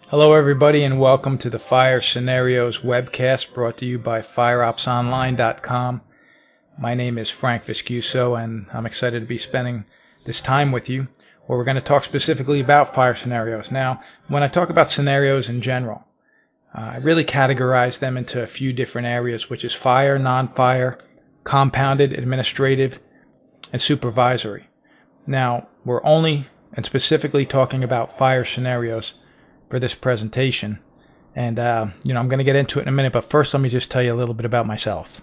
Hello, everybody, and welcome to the Fire Scenarios webcast brought to you by FireOpsOnline.com. My name is Frank Viscuso, and I'm excited to be spending this time with you, where we're going to talk specifically about fire scenarios. Now, when I talk about scenarios in general, I really categorize them into a few different areas, which is fire, non-fire, compounded, administrative, and supervisory. Now, we're only and specifically talking about fire scenarios for this presentation, and I'm going to get into it in a minute, but first let me just tell you a little bit about myself.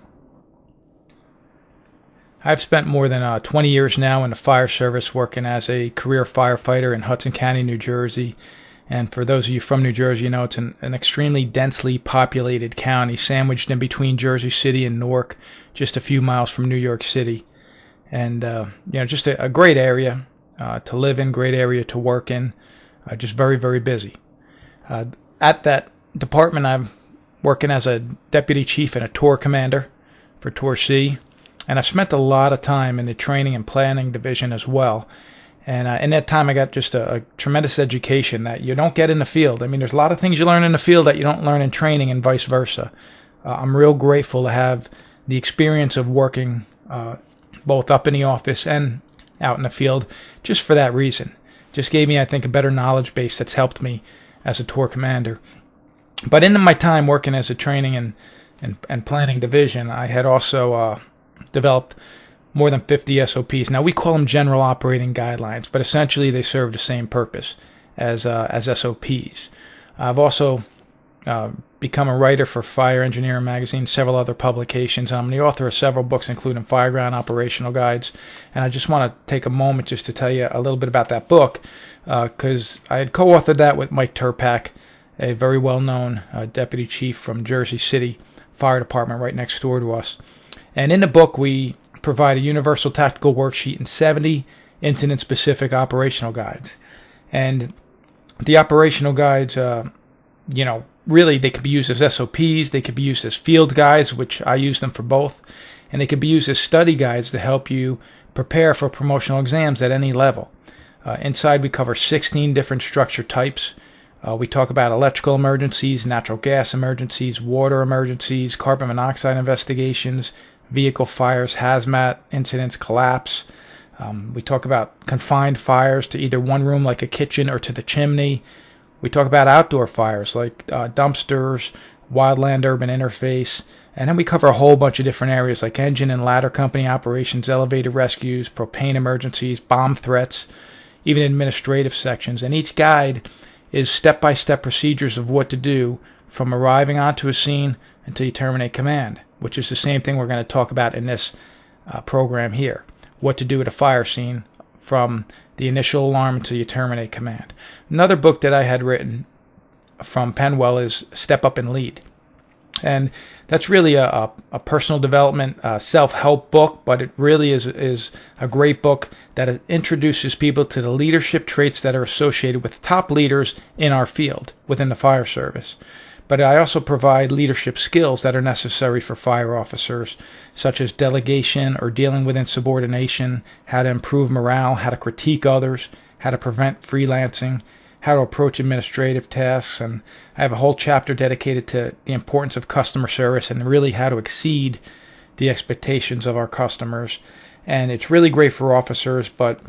I've spent more than 20 years now in the fire service working as a career firefighter in Hudson County, New Jersey. And for those of you from New Jersey, you know it's an extremely densely populated county sandwiched in between Jersey City and Newark, just a few miles from New York City. And just a great area to live in, great area to work in, just very, very busy. At that department, I'm working as a deputy chief and a tour commander for Tour C, and I've spent a lot of time in the training and planning division as well. And in that time, I got just a tremendous education that you don't get in the field. I mean, there's a lot of things you learn in the field that you don't learn in training, and vice versa. I'm real grateful to have the experience of working both up in the office and out in the field just for that reason. Just gave me, I think, a better knowledge base that's helped me as a tour commander. But in my time working as a training and planning division, I had also developed more than 50 SOPs. Now, we call them general operating guidelines, but essentially they serve the same purpose as SOPs. I've also become a writer for Fire Engineering Magazine, several other publications, and I'm the author of several books, including Fireground Operational Guides. And I just want to take a moment just to tell you a little bit about that book, because I had co-authored that with Mike Turpak, a very well-known deputy chief from Jersey City Fire Department right next door to us. And in the book, we provide a universal tactical worksheet and 70 incident-specific operational guides. And the operational guides, really they could be used as SOPs, they could be used as field guides, which I use them for both, and they could be used as study guides to help you prepare for promotional exams at any level. Inside we cover 16 different structure types. We talk about electrical emergencies, natural gas emergencies, water emergencies, carbon monoxide investigations, vehicle fires, hazmat incidents, collapse. We talk about confined fires to either one room like a kitchen or to the chimney. We talk about outdoor fires like dumpsters, wildland-urban interface, and then we cover a whole bunch of different areas like engine and ladder company operations, elevator rescues, propane emergencies, bomb threats, even administrative sections. And each guide is step-by-step procedures of what to do from arriving onto a scene until you terminate command, which is the same thing we're going to talk about in this program here. What to do at a fire scene from the initial alarm until you terminate command. Another book that I had written from Penwell is Step Up and Lead. And that's really a personal development, self-help book, but it really is a great book that introduces people to the leadership traits that are associated with top leaders in our field within the fire service. But I also provide leadership skills that are necessary for fire officers, such as delegation or dealing with insubordination, how to improve morale, how to critique others, how to prevent freelancing, how to approach administrative tasks, and I have a whole chapter dedicated to the importance of customer service and really how to exceed the expectations of our customers. And it's really great for officers, but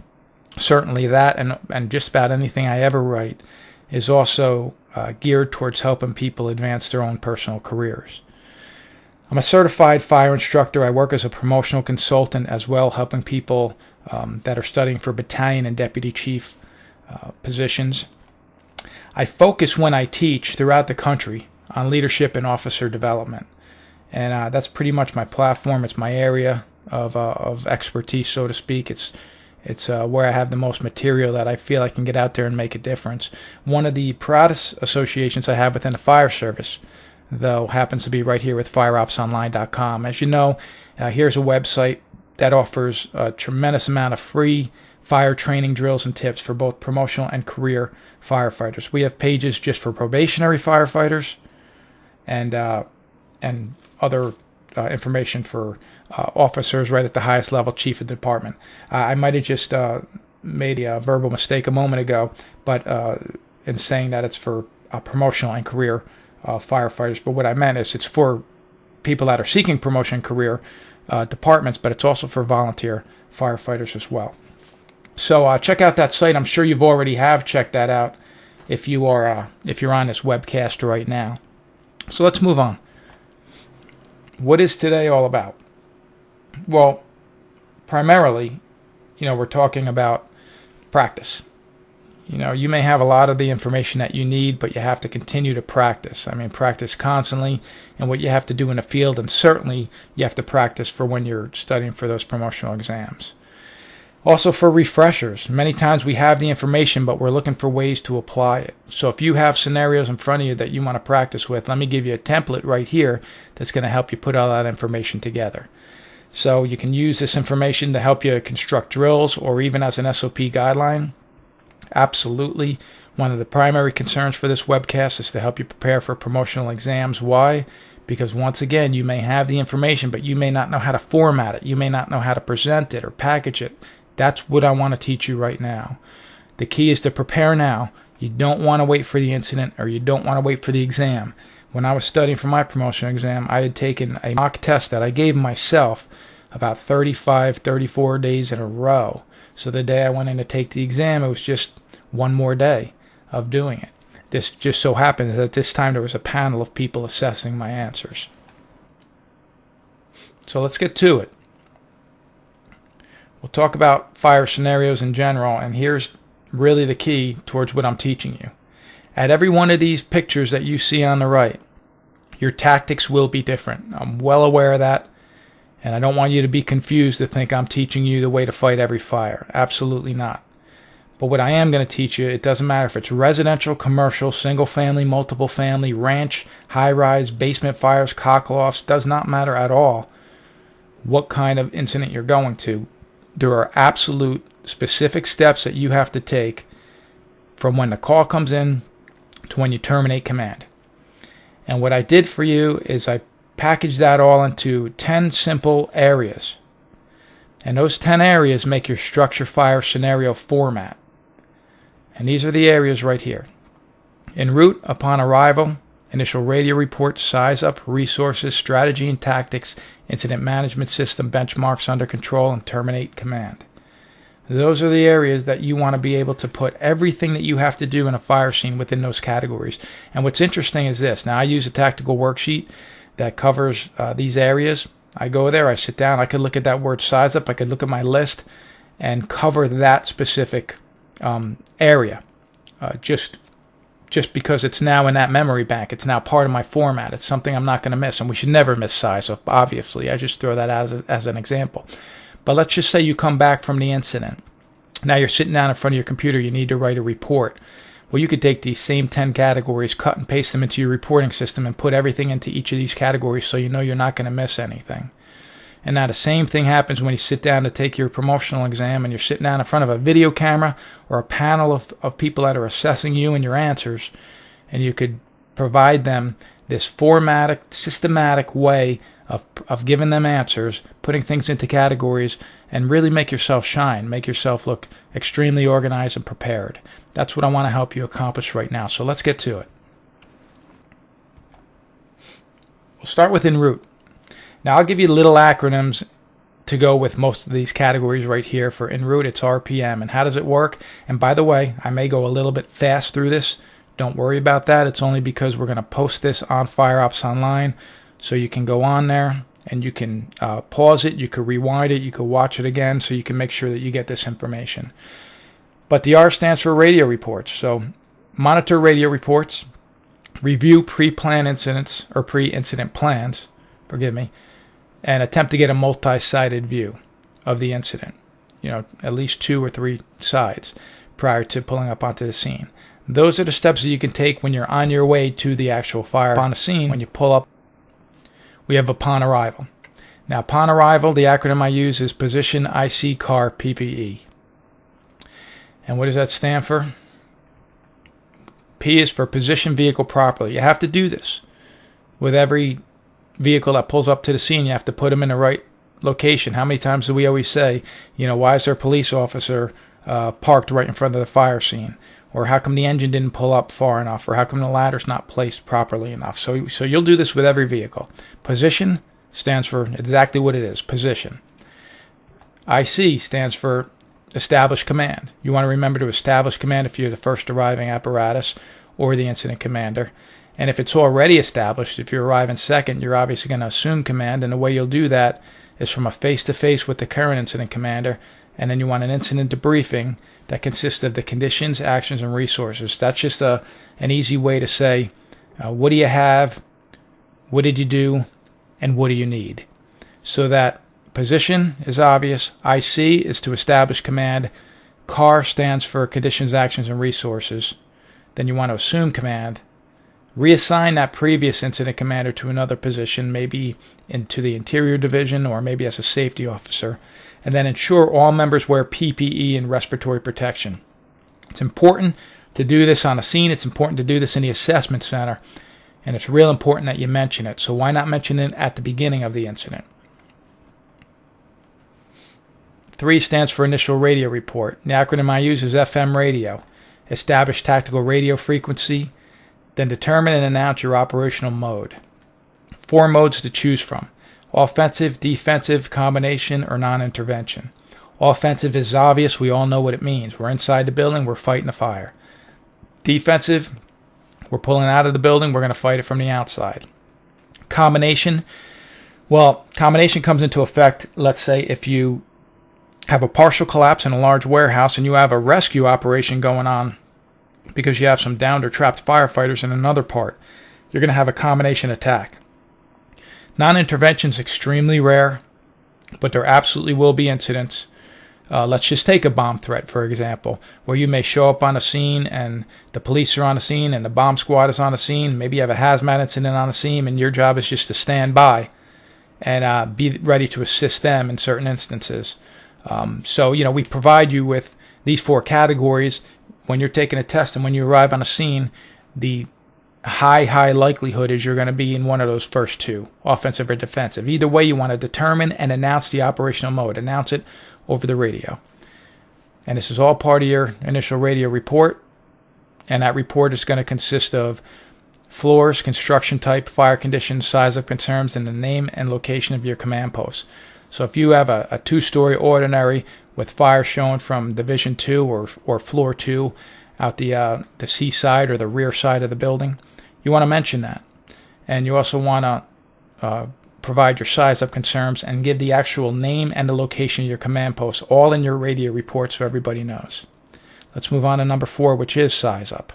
certainly that and just about anything I ever write is also geared towards helping people advance their own personal careers. I'm a certified fire instructor. I work as a promotional consultant as well, helping people that are studying for battalion and deputy chief positions. I focus when I teach throughout the country on leadership and officer development. And that's pretty much my platform. It's my area of expertise, so to speak. It's where I have the most material that I feel I can get out there and make a difference. One of the proudest associations I have within the fire service, though, happens to be right here with FireOpsOnline.com. As you know, here's a website that offers a tremendous amount of free fire training drills and tips for both promotional and career firefighters. We have pages just for probationary firefighters and other information for officers right at the highest level, chief of the department. I might have just made a verbal mistake a moment ago, but in saying that it's for promotional and career firefighters. But what I meant is it's for people that are seeking promotion career departments, but it's also for volunteer firefighters as well. So check out that site. I'm sure you've already have checked that out if you're on this webcast right now. So let's move on. What is today all about? Well, primarily, we're talking about practice. You may have a lot of the information that you need, but you have to continue to practice. Practice constantly and what you have to do in the field, and certainly you have to practice for when you're studying for those promotional exams. Also for refreshers, many times we have the information, but we're looking for ways to apply it. So if you have scenarios in front of you that you want to practice with, let me give you a template right here that's going to help you put all that information together. So you can use this information to help you construct drills or even as an SOP guideline. Absolutely. One of the primary concerns for this webcast is to help you prepare for promotional exams. Why? Because once again, you may have the information, but you may not know how to format it. You may not know how to present it or package it. That's what I want to teach you right now. The key is to prepare now. You don't want to wait for the incident, or you don't want to wait for the exam. When I was studying for my promotional exam, I had taken a mock test that I gave myself about 35, 34 days in a row. So the day I went in to take the exam, it was just one more day of doing it. This just so happened that this time there was a panel of people assessing my answers. So let's get to it. We'll talk about fire scenarios in general, and here's really the key towards what I'm teaching you. At every one of these pictures that you see on the right, your tactics will be different. I'm well aware of that, and I don't want you to be confused to think I'm teaching you the way to fight every fire. Absolutely not. But what I am going to teach you, it doesn't matter if it's residential, commercial, single family, multiple family, ranch, high-rise, basement fires, cockle-offs, does not matter at all what kind of incident you're going to. There are absolute specific steps that you have to take from when the call comes in to when you terminate command. And what I did for you is I packaged that all into 10 simple areas. And those 10 areas make your structure fire scenario format. And these are the areas right here. Enroute upon arrival, initial radio report, size up, resources, strategy and tactics, incident management system, benchmarks under control, and terminate command. Those are the areas that you want to be able to put everything that you have to do in a fire scene within those categories. And what's interesting is this. Now I use a tactical worksheet that covers these areas. I go there, I sit down, I could look at that word size up, I could look at my list and cover that specific area. Just because it's now in that memory bank. It's now part of my format. It's something I'm not going to miss, and we should never miss size up, obviously. I just throw that as an example. But let's just say you come back from the incident. Now you're sitting down in front of your computer. You need to write a report. Well, you could take these same 10 categories, cut and paste them into your reporting system, and put everything into each of these categories so you know you're not going to miss anything. And now the same thing happens when you sit down to take your promotional exam and you're sitting down in front of a video camera or a panel of people that are assessing you and your answers, and you could provide them this formatic, systematic way of giving them answers, putting things into categories, and really make yourself shine, make yourself look extremely organized and prepared. That's what I want to help you accomplish right now. So let's get to it. We'll start with Enroute. Now I'll give you little acronyms to go with most of these categories right here. For Enroute, it's RPM. And how does it work? And by the way, I may go a little bit fast through this. Don't worry about that. It's only because we're going to post this on FireOpsOnline. So you can go on there and you can pause it, you can rewind it, you can watch it again, so you can make sure that you get this information. But the R stands for radio reports. So monitor radio reports, review pre-planned incidents or pre-incident plans, and attempt to get a multi-sided view of the incident. At least 2 or 3 sides prior to pulling up onto the scene. Those are the steps that you can take when you're on your way to the actual fire on the scene. When you pull up, we have upon arrival. Now, upon arrival, the acronym I use is Position IC Car PPE. And what does that stand for? P is for Position Vehicle Properly. You have to do this with every vehicle that pulls up to the scene. You have to put them in the right location. How many times do we always say, why is there a police officer parked right in front of the fire scene? or how come the engine didn't pull up far enough, or how come the ladder's not placed properly enough. So you'll do this with every vehicle. Position stands for exactly what it is, position. IC stands for establish command. You want to remember to establish command if you're the first arriving apparatus or the incident commander. And if it's already established, if you're arriving second, you're obviously going to assume command, and the way you'll do that is from a face-to-face with the current incident commander, and then you want an incident debriefing that consists of the conditions, actions, and resources. That's just an easy way to say, what do you have, what did you do, and what do you need? So that position is obvious, IC is to establish command, CAR stands for conditions, actions, and resources. Then you want to assume command, reassign that previous incident commander to another position, maybe into the interior division or maybe as a safety officer, and then ensure all members wear PPE and respiratory protection. It's important to do this on a scene. It's important to do this in the assessment center, and it's real important that you mention it. So why not mention it at the beginning of the incident? 3 stands for initial radio report. The acronym I use is FM radio. Establish tactical radio frequency, then determine and announce your operational mode. 4 modes to choose from: offensive, defensive, combination, or non-intervention. Offensive is obvious. We all know what it means. We're inside the building. We're fighting a fire. Defensive, we're pulling out of the building. We're going to fight it from the outside. Combination, well, combination comes into effect, let's say, if you have a partial collapse in a large warehouse and you have a rescue operation going on because you have some downed or trapped firefighters in another part. You're going to have a combination attack. Non-intervention is extremely rare, but there absolutely will be incidents. Let's just take a bomb threat, for example, where you may show up on a scene and the police are on the scene and the bomb squad is on the scene. Maybe you have a hazmat incident on the scene and your job is just to stand by and be ready to assist them in certain instances. So, we provide you with these 4 categories. When you're taking a test and when you arrive on a scene, the high likelihood is you're going to be in one of those first 2, offensive or defensive. Either way, you want to determine and announce the operational mode. Announce it over the radio. And this is all part of your initial radio report. And that report is going to consist of floors, construction type, fire conditions, size of concerns, and the name and location of your command post. So if you have a 2-story ordinary with fire shown from Division 2 or Floor 2 out the seaside or the rear side of the building, you want to mention that. And you also want to provide your size of concerns and give the actual name and the location of your command post, all in your radio report so everybody knows. Let's move on to number 4, which is size up.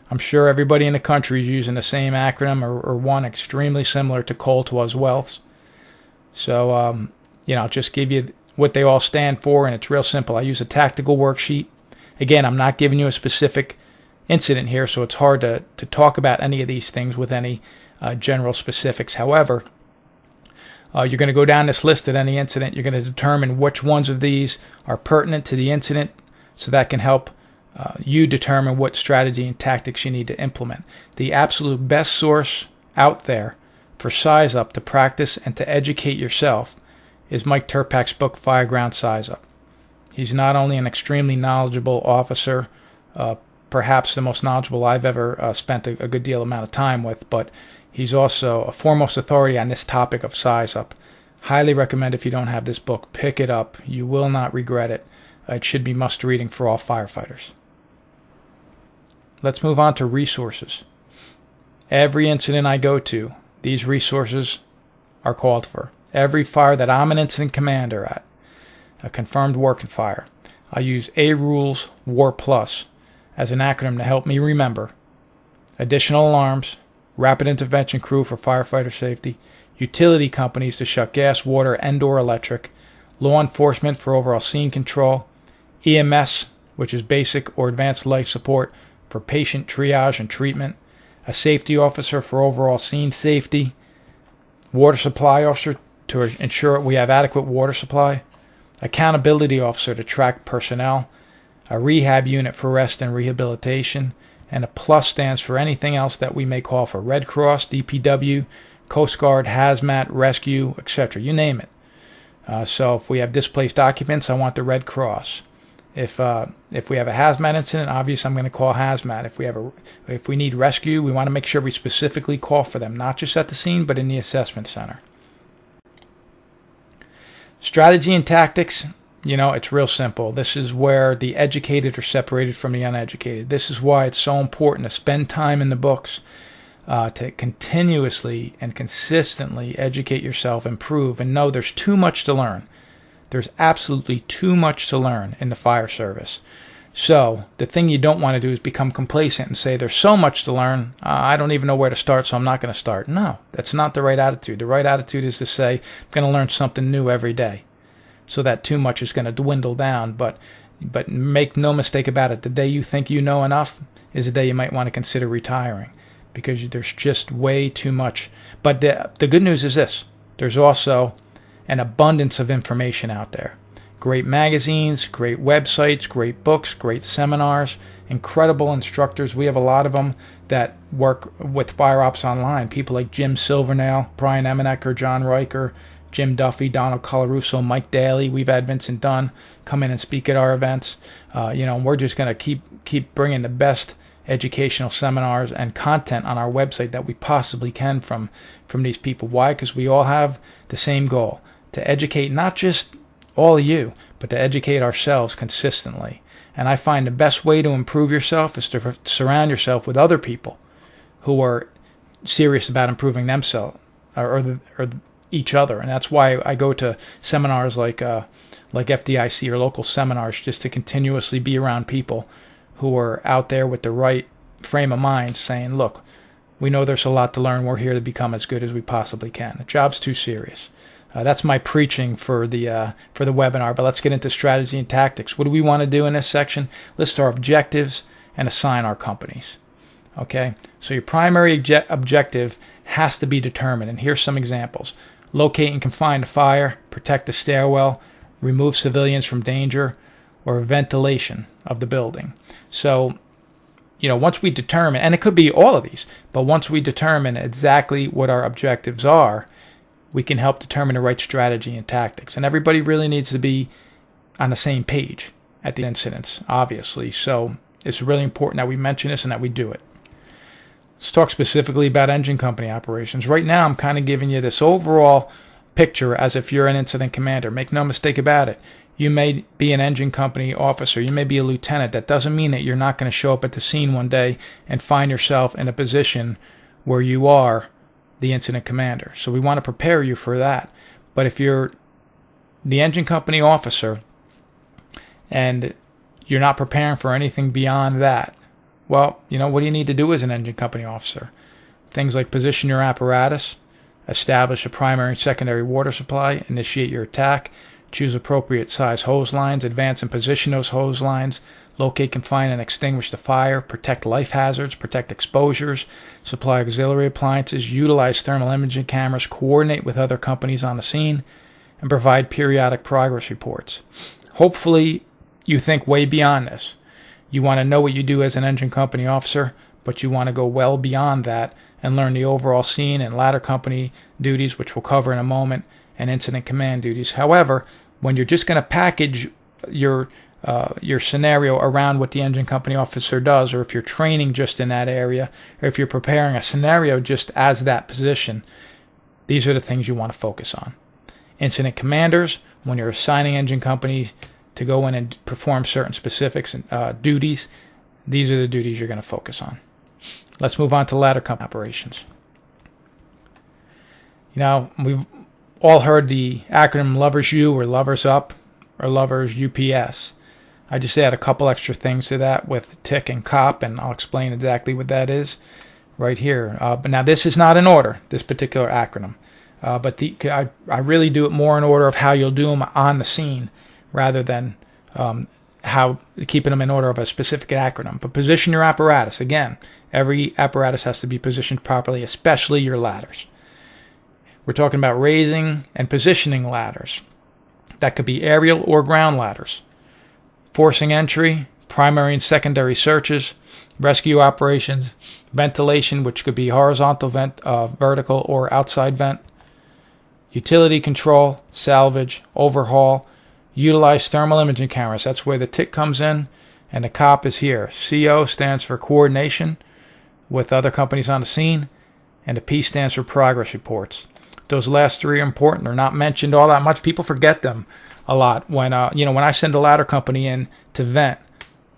I'm sure everybody in the country is using the same acronym or one extremely similar to Cold-Twas Wells. So, I'll just give you what they all stand for, and it's real simple. I use a tactical worksheet. Again, I'm not giving you a specific incident here, so it's hard to talk about any of these things with any general specifics. However, you're going to go down this list at any incident. You're going to determine which ones of these are pertinent to the incident, so that can help you determine what strategy and tactics you need to implement. The absolute best source out there for size up to practice and to educate yourself is Mike Turpak's book, Fireground Size Up. He's not only an extremely knowledgeable officer, perhaps the most knowledgeable I've ever spent a good deal amount of time with, but he's also a foremost authority on this topic of size up. Highly recommend, if you don't have this book, pick it up. You will not regret it. It should be must reading for all firefighters. Let's move on to resources. Every incident I go to, these resources are called for. Every fire that I'm an incident commander at, a confirmed working fire, I use A-Rules War Plus as an acronym to help me remember. Additional alarms, rapid intervention crew for firefighter safety, utility companies to shut gas, water, and/or electric, law enforcement for overall scene control, EMS, which is basic or advanced life support for patient triage and treatment, a safety officer for overall scene safety, water supply officer to ensure we have adequate water supply, accountability officer to track personnel, a rehab unit for rest and rehabilitation, and a plus stands for anything else that we may call for: Red Cross, DPW, Coast Guard, hazmat, rescue, etc. You name it. So if we have displaced occupants, I want the Red Cross. If we have a hazmat incident, obviously I'm going to call hazmat. If we need rescue, we want to make sure we specifically call for them, not just at the scene, but in the assessment center. Strategy and tactics, it's real simple. This is where the educated are separated from the uneducated. This is why it's so important to spend time in the books, to continuously and consistently educate yourself, improve, and know there's too much to learn. There's absolutely too much to learn in the fire service. So the thing you don't want to do is become complacent and say, there's so much to learn, I don't even know where to start, so I'm not going to start. No, that's not the right attitude. The right attitude is to say, I'm going to learn something new every day. So that too much is going to dwindle down. But make no mistake about it, the day you think you know enough is the day you might want to consider retiring, because there's just way too much. But the good news is this. There's also an abundance of information out there. Great magazines, great websites, great books, great seminars, incredible instructors. We have a lot of them that work with FireOpsOnline. People like Jim Silvernail, Brian Emenecker, John Riker, Jim Duffy, Donald Colarusso, Mike Daly. We've had Vincent Dunn come in and speak at our events. We're just going to keep bringing the best educational seminars and content on our website that we possibly can from these people. Why? Because we all have the same goal, to educate not just all of you, but to educate ourselves consistently. And I find the best way to improve yourself is to surround yourself with other people who are serious about improving themselves or each other. And that's why I go to seminars like FDIC or local seminars, just to continuously be around people who are out there with the right frame of mind, saying, look, we know there's a lot to learn. We're here to become as good as we possibly can. The job's too serious. That's my preaching for the webinar, but let's get into strategy and tactics. What do we want to do in this section? List our objectives and assign our companies. Okay, so your primary objective has to be determined, and here's some examples. Locate and confine the fire, protect the stairwell, remove civilians from danger, or ventilation of the building. So, once we determine, and it could be all of these, but once we determine exactly what our objectives are, we can help determine the right strategy and tactics. And everybody really needs to be on the same page at the incidents, obviously. So it's really important that we mention this and that we do it. Let's talk specifically about engine company operations. Right now, I'm kind of giving you this overall picture as if you're an incident commander. Make no mistake about it. You may be an engine company officer. You may be a lieutenant. That doesn't mean that you're not going to show up at the scene one day and find yourself in a position where you are the incident commander. So we want to prepare you for that. But if you're the engine company officer and you're not preparing for anything beyond that, well, what do you need to do as an engine company officer? Things like position your apparatus, establish a primary and secondary water supply, initiate your attack, choose appropriate size hose lines, advance and position those hose lines, locate, confine, and extinguish the fire, protect life hazards, protect exposures, supply auxiliary appliances, utilize thermal imaging cameras, coordinate with other companies on the scene, and provide periodic progress reports. Hopefully, you think way beyond this. You want to know what you do as an engine company officer, but you want to go well beyond that and learn the overall scene and ladder company duties, which we'll cover in a moment, and incident command duties. However, when you're just going to package your scenario around what the engine company officer does, or if you're training just in that area, or if you're preparing a scenario just as that position, these are the things you want to focus on. Incident commanders, when you're assigning engine companies to go in and perform certain specifics and duties, these are the duties you're going to focus on. Let's move on to ladder company operations. We've all heard the acronym Lovers U or Lovers Up or Lovers UPS. I just add a couple extra things to that with TIC and COP, and I'll explain exactly what that is right here. But now this is not in order, this particular acronym. But I really do it more in order of how you'll do them on the scene rather than how keeping them in order of a specific acronym. But position your apparatus. Again, every apparatus has to be positioned properly, especially your ladders. We're talking about raising and positioning ladders. That could be aerial or ground ladders. Forcing entry, primary and secondary searches, rescue operations, ventilation, which could be horizontal vent, vertical, or outside vent, utility control, salvage, overhaul, Utilize thermal imaging cameras. That's where the TIC comes in, and the COP is here. CO stands for coordination with other companies on the scene, and the P stands for progress reports. Those last three are important. They're not mentioned all that much. People forget them a lot. When when I send a ladder company in to vent,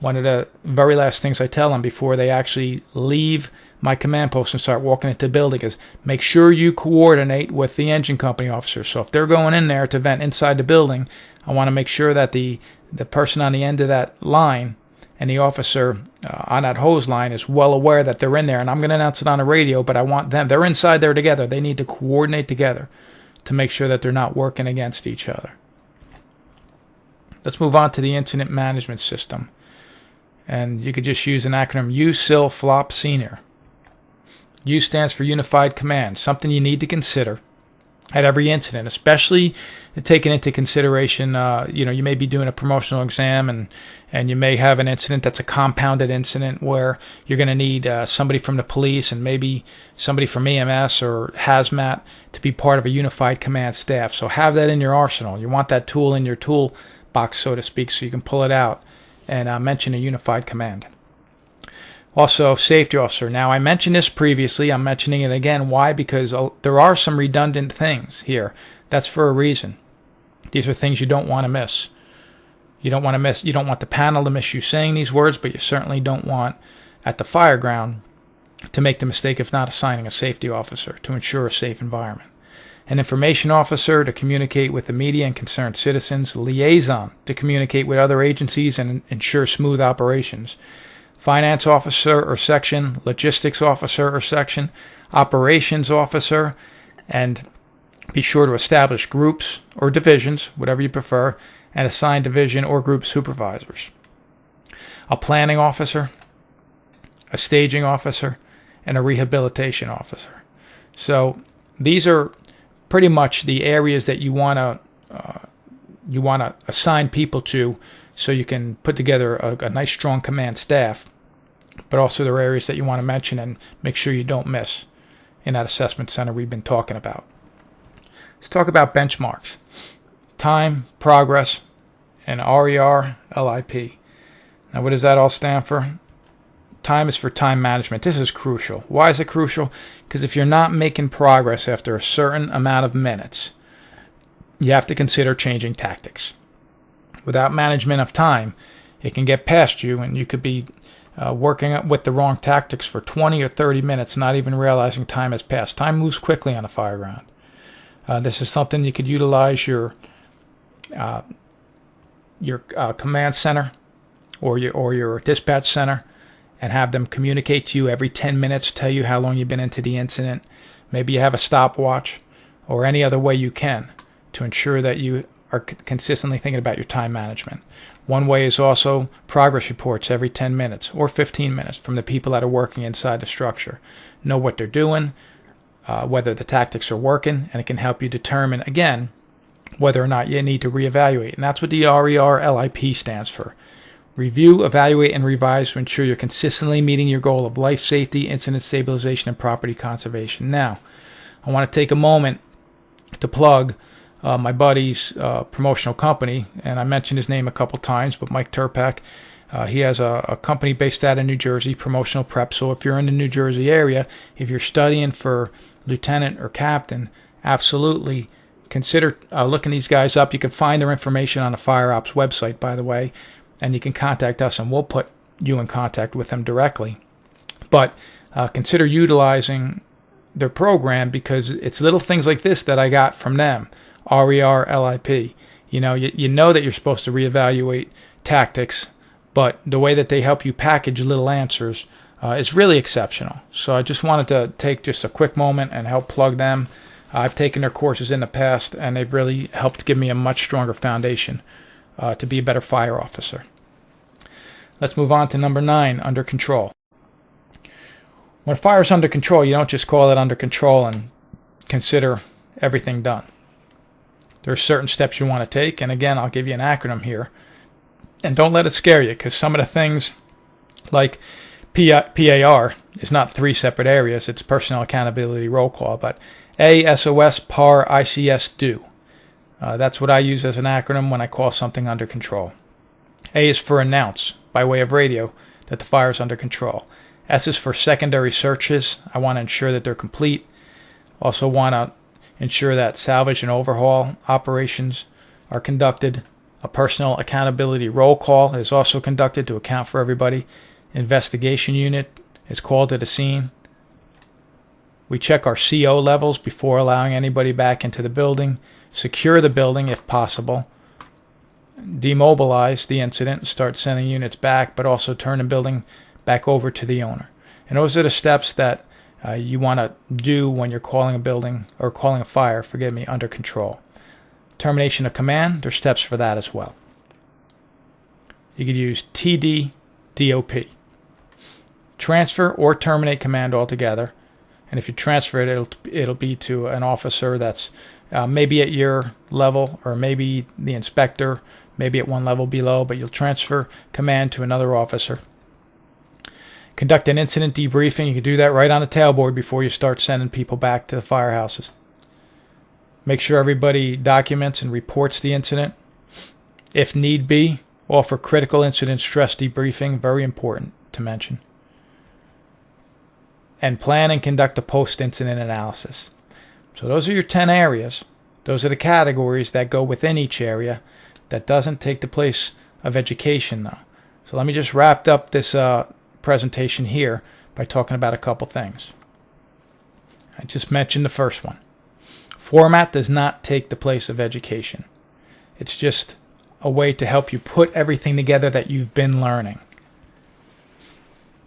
one of the very last things I tell them before they actually leave my command post and start walking into the building is make sure you coordinate with the engine company officer. So if they're going in there to vent inside the building, I want to make sure that the person on the end of that line and the officer on that hose line is well aware that they're in there. And I'm going to announce it on the radio, but I want them, they're inside there together. They need to coordinate together to make sure that they're not working against each other. Let's move on to the incident management system. And you could just use an acronym USIL-FLOP Senior. U stands for Unified Command, something you need to consider at every incident, especially taking into consideration, you may be doing a promotional exam and you may have an incident that's a compounded incident where you're going to need somebody from the police and maybe somebody from EMS or hazmat to be part of a unified command staff. So have that in your arsenal. You want that tool in your toolbox, so to speak, so you can pull it out and mention a unified command. Also, safety officer. Now, I mentioned this previously. I'm mentioning it again. Why? Because there are some redundant things here. That's for a reason. These are things you don't want to miss. You don't want the panel to miss you saying these words, but you certainly don't want at the fire ground to make the mistake of not assigning a safety officer to ensure a safe environment. An information officer to communicate with the media and concerned citizens. Liaison to communicate with other agencies and ensure smooth operations. Finance officer or section, logistics officer or section, operations officer, and be sure to establish groups or divisions, whatever you prefer, and assign division or group supervisors. A planning officer, a staging officer, and a rehabilitation officer. So these are pretty much the areas that you want to assign people to, so you can put together a nice strong command staff, but also there are areas that you want to mention and make sure you don't miss in that assessment center we've been talking about. Let's talk about benchmarks. Time, progress, and RER, LIP. Now what does that all stand for? Time is for time management. This is crucial. Why is it crucial? Because if you're not making progress after a certain amount of minutes, you have to consider changing tactics. Without management of time, it can get past you and you could be working up with the wrong tactics for 20 or 30 minutes, not even realizing time has passed. Time moves quickly on a fire ground. This is something you could utilize your command center or your dispatch center and have them communicate to you every 10 minutes, tell you how long you've been into the incident. Maybe you have a stopwatch or any other way you can to ensure that you are consistently thinking about your time management. One way is also progress reports every 10 minutes or 15 minutes from the people that are working inside the structure. Know what they're doing, whether the tactics are working, and it can help you determine, again, whether or not you need to reevaluate. And that's what the RER LIP stands for. Review, evaluate, and revise to ensure you're consistently meeting your goal of life safety, incident stabilization, and property conservation. Now, I want to take a moment to plug my buddy's promotional company, and I mentioned his name a couple times, but Mike Turpak. He has a company based out of New Jersey, Promotional Prep. So if you're in the New Jersey area, if you're studying for lieutenant or captain, absolutely consider looking these guys up. You can find their information on the FireOps website, by the way, and you can contact us, and we'll put you in contact with them directly. But consider utilizing their program because it's little things like this that I got from them. RER LIP. You know that you're supposed to reevaluate tactics, but the way that they help you package little answers is really exceptional. So I just wanted to take just a quick moment and help plug them. I've taken their courses in the past, and they've really helped give me a much stronger foundation to be a better fire officer. Let's move on to number 9, under control. When fire's under control, you don't just call it under control and consider everything done. There are certain steps you want to take, and again, I'll give you an acronym here. And don't let it scare you, because some of the things like PAR is not 3 separate areas. It's personnel accountability roll call, but A, SOS, PAR, ICS, do. That's what I use as an acronym when I call something under control. A is for announce, by way of radio, that the fire is under control. S is for secondary searches. I want to ensure that they're complete. Also want to ensure that salvage and overhaul operations are conducted. A personal accountability roll call is also conducted to account for everybody. Investigation unit is called to the scene. We check our CO levels before allowing anybody back into the building. Secure the building if possible. Demobilize the incident and start sending units back, but also turn the building back over to the owner. And those are the steps that you want to do when you're calling a building, or calling a fire, under control. Termination of command, there's steps for that as well. You could use TD, DOP. Transfer or terminate command altogether. And if you transfer it, it'll be to an officer that's maybe at your level, or maybe the inspector, maybe at one level below, but you'll transfer command to another officer. Conduct an incident debriefing. You can do that right on the tailboard before you start sending people back to the firehouses. Make sure everybody documents and reports the incident. If need be, offer critical incident stress debriefing, very important to mention. And plan and conduct a post-incident analysis. So those are your 10 areas. Those are the categories that go within each area. That doesn't take the place of education, though. So let me just wrap up this presentation here by talking about a couple things. I just mentioned the first one. Format does not take the place of education. It's just a way to help you put everything together that you've been learning.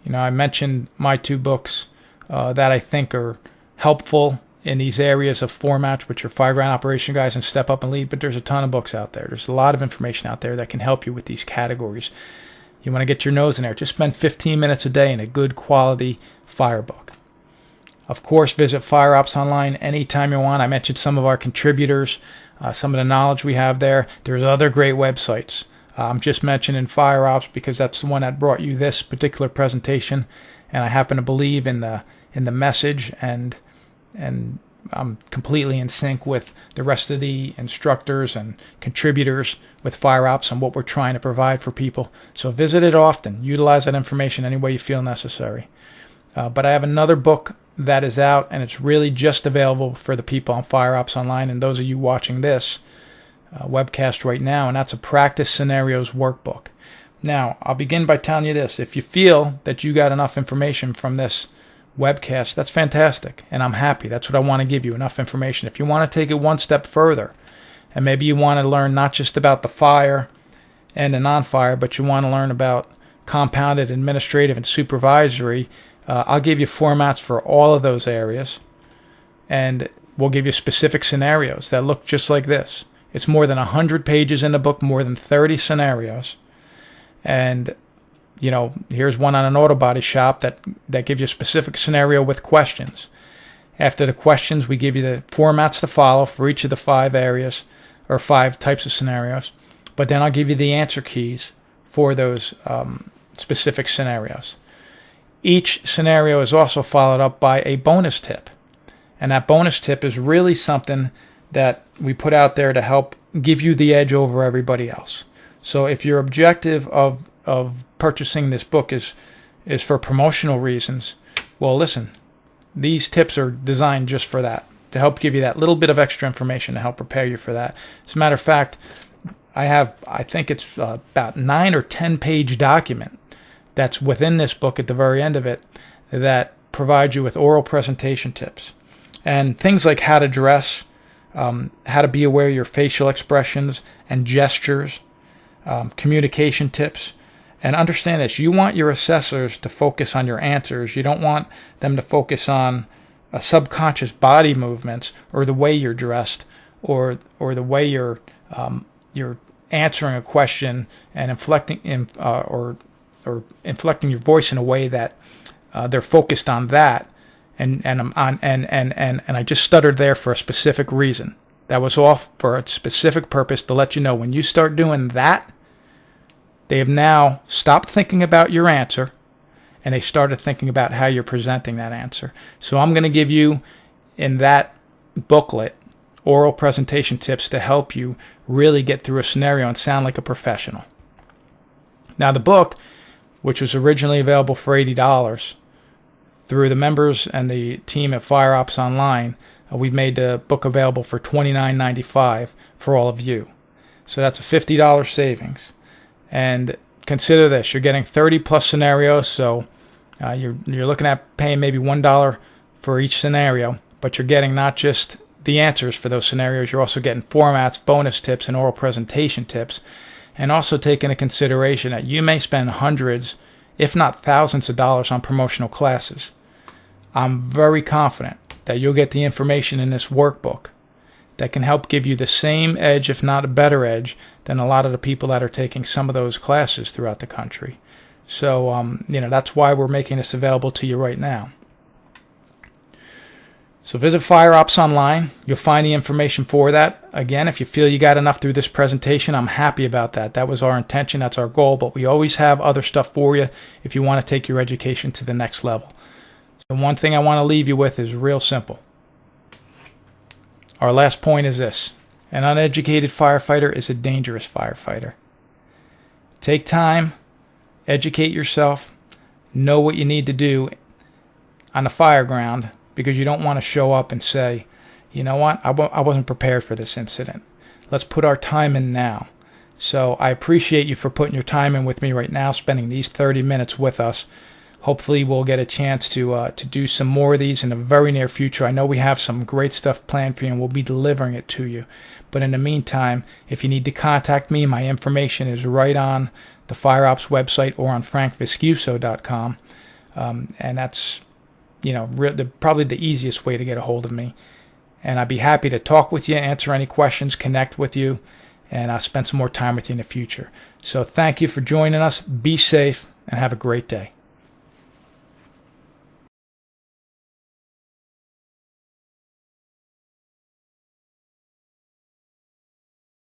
You know, I mentioned my 2 books that I think are helpful in these areas of format, which are Fireground Operation Guides and Step Up and Lead, but there's a ton of books out there. There's a lot of information out there that can help you with these categories. You want to get your nose in there, just spend 15 minutes a day in a good quality fire book. Of course, visit FireOpsOnline anytime you want. I mentioned some of our contributors, some of the knowledge we have there. There's other great websites. I'm just mentioning FireOps because that's the one that brought you this particular presentation, and I happen to believe in the message, and I'm completely in sync with the rest of the instructors and contributors with FireOps and what we're trying to provide for people. So visit it often. Utilize that information any way you feel necessary. But I have another book that is out, and it's really just available for the people on FireOpsOnline and those of you watching this webcast right now, and that's a practice scenarios workbook. Now, I'll begin by telling you this. If you feel that you got enough information from this webcast, that's fantastic, and I'm happy. That's what I want to give you, enough information. If you want to take it one step further, and maybe you want to learn not just about the fire and the non-fire, but you want to learn about compounded, administrative, and supervisory, I'll give you formats for all of those areas, and we'll give you specific scenarios that look just like this. It's more than 100 pages in the book, more than 30 scenarios, and you know, here's one on an auto body shop that gives you a specific scenario with questions. After the questions, we give you the formats to follow for each of the 5 areas, or 5 types of scenarios, but then I'll give you the answer keys for those specific scenarios. Each scenario is also followed up by a bonus tip, and that bonus tip is really something that we put out there to help give you the edge over everybody else. So if your objective of purchasing this book is for promotional reasons, well, listen, these tips are designed just for that, to help give you that little bit of extra information to help prepare you for that. As a matter of fact, I think it's about 9 or 10 page document that's within this book at the very end of it that provides you with oral presentation tips and things like how to dress, how to be aware of your facial expressions and gestures, communication tips. And understand this, you want your assessors to focus on your answers. You don't want them to focus on subconscious body movements, or the way you're dressed, or the way you're answering a question and inflecting or inflecting your voice in a way that they're focused on that. And I just stuttered there for a specific reason. That was off for a specific purpose, to let you know when you start doing that, they have now stopped thinking about your answer, and they started thinking about how you're presenting that answer. So I'm going to give you, in that booklet, oral presentation tips to help you really get through a scenario and sound like a professional. Now the book, which was originally available for $80, through the members and the team at FireOpsOnline, we've made the book available for $29.95 for all of you. So that's a $50 savings. And consider this, you're getting 30 plus scenarios, so you're looking at paying maybe $1 for each scenario, but you're getting not just the answers for those scenarios, you're also getting formats, bonus tips, and oral presentation tips, and also take into consideration that you may spend hundreds, if not thousands of dollars on promotional classes. I'm very confident that you'll get the information in this workbook that can help give you the same edge, if not a better edge, than a lot of the people that are taking some of those classes throughout the country. So, that's why we're making this available to you right now. So visit FireOpsOnline. You'll find the information for that. Again, if you feel you got enough through this presentation, I'm happy about that. That was our intention. That's our goal. But we always have other stuff for you if you want to take your education to the next level. The one thing I want to leave you with is real simple. Our last point is this. An uneducated firefighter is a dangerous firefighter. Take time, educate yourself, know what you need to do on the fire ground, because you don't want to show up and say, you know what, I wasn't prepared for this incident. Let's put our time in now. So I appreciate you for putting your time in with me right now, spending these 30 minutes with us. Hopefully we'll get a chance to do some more of these in the very near future. I know we have some great stuff planned for you, and we'll be delivering it to you. But in the meantime, if you need to contact me, my information is right on the FireOps website or on frankviscuso.com. And that's probably the easiest way to get a hold of me. And I'd be happy to talk with you, answer any questions, connect with you, and I'll spend some more time with you in the future. So thank you for joining us. Be safe and have a great day.